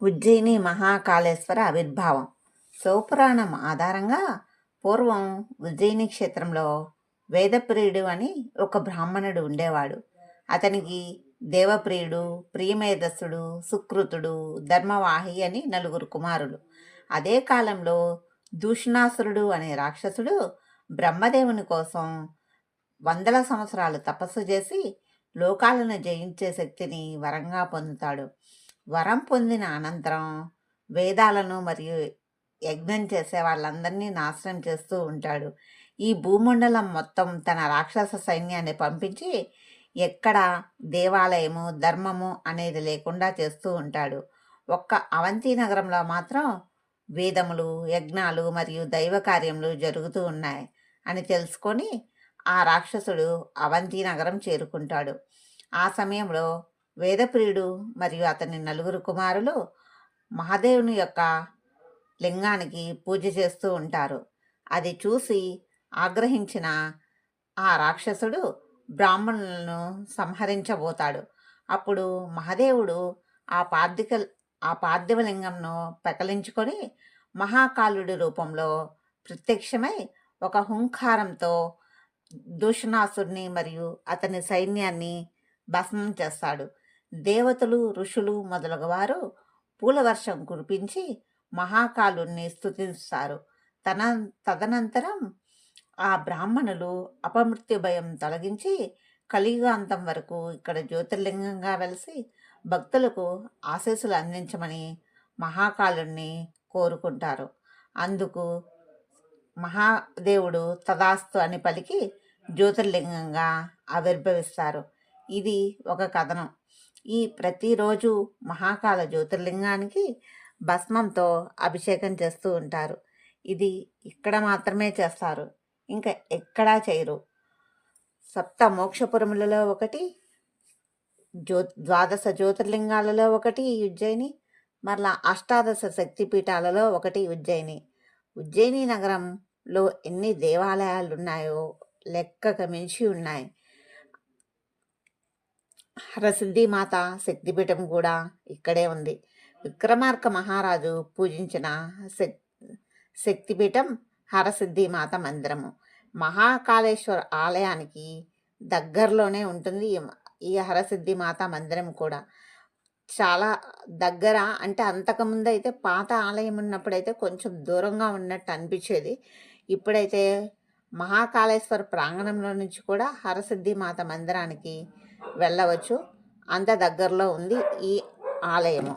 ఉజ్జయిని మహాకాళేశ్వర ఆవిర్భావం. శివపురాణం ఆధారంగా పూర్వం ఉజ్జయిని క్షేత్రంలో వేదప్రియుడు అని ఒక బ్రాహ్మణుడు ఉండేవాడు. అతనికి దేవప్రియుడు, ప్రియమేధస్సుడు, సుకృతుడు, ధర్మవాహి అని నలుగురు కుమారులు. అదే కాలంలో దూషణాసురుడు అనే రాక్షసుడు బ్రహ్మదేవుని కోసం వందల సంవత్సరాలు తపస్సు చేసి లోకాలను జయించే శక్తిని వరంగా పొందుతాడు. వరం పొందిన అనంతరం వేదాలను మరియు యజ్ఞం చేసే వాళ్ళందరినీ నాశనం చేస్తూ ఉంటాడు. ఈ భూమండలం మొత్తం తన రాక్షస సైన్యాన్ని పంపించి ఎక్కడ దేవాలయము ధర్మము అనేది లేకుండా చేస్తూ ఉంటాడు. ఒక్క అవంతి నగరంలో మాత్రం వేదములు, యజ్ఞాలు మరియు దైవ కార్యములు జరుగుతూ ఉన్నాయి అని తెలుసుకొని ఆ రాక్షసుడు అవంతి నగరం చేరుకుంటాడు. ఆ సమయంలో వేదప్రియుడు మరియు అతని నలుగురు కుమారులు మహాదేవుని యొక్క లింగానికి పూజ చేస్తూ ఉంటారు. అది చూసి ఆగ్రహించిన ఆ రాక్షసుడు బ్రాహ్మణులను సంహరించబోతాడు. అప్పుడు మహాదేవుడు ఆ పార్థివలింగంను పెకలించుకొని మహాకాలుడి రూపంలో ప్రత్యక్షమై ఒక హుంకారంతో దూషణాసుడిని మరియు అతని సైన్యాన్ని భస్మం చేస్తాడు. దేవతలు, ఋషులు మొదలగువారు పూలవర్షం కురిపించి మహాకాలుణ్ణి స్తుతిస్తారు. తదనంతరం ఆ బ్రాహ్మణులు అపమృత్యు భయం తొలగించి కలియుగాంతం వరకు ఇక్కడ జ్యోతిర్లింగంగా వెలిసి భక్తులకు ఆశీస్సులు అందించమని మహాకాలుణ్ణి కోరుకుంటారు. అందుకు మహాదేవుడు తదాస్తు అని పలికి జ్యోతిర్లింగంగా ఆవిర్భవిస్తారు. ఇది ఒక కథనం. ఈ ప్రతిరోజు మహాకాల జ్యోతిర్లింగానికి భస్మంతో అభిషేకం చేస్తూ ఉంటారు. ఇది ఇక్కడ మాత్రమే చేస్తారు, ఇంకా ఎక్కడా చేయరు. సప్త మోక్షపురములలో ఒకటి, ద్వాదశ జ్యోతిర్లింగాలలో ఒకటి ఉజ్జయిని, మరలా అష్టాదశ శక్తిపీఠాలలో ఒకటి ఉజ్జయిని. ఉజ్జయిని నగరంలో ఎన్ని దేవాలయాలు ఉన్నాయో లెక్కకు మించి ఉన్నాయి. హరసిద్ధిమాత శక్తిపీఠం కూడా ఇక్కడే ఉంది. విక్రమార్క మహారాజు పూజించిన శక్తిపీఠం హరసిద్ధిమాత మందిరము. మహాకాళేశ్వర ఆలయానికి దగ్గరలోనే ఉంటుంది ఈ హరసిద్ధిమాత మందిరం కూడా. చాలా దగ్గర అంటే అంతకుముందు అయితే పాత ఆలయం ఉన్నప్పుడైతే కొంచెం దూరంగా ఉన్నట్టు అనిపించేది. ఇప్పుడైతే మహాకాళేశ్వర ప్రాంగణంలో నుంచి కూడా హరసిద్ధిమాత మందిరానికి వెళ్ళవచ్చు. అంత దగ్గరలో ఉంది ఈ ఆలయము.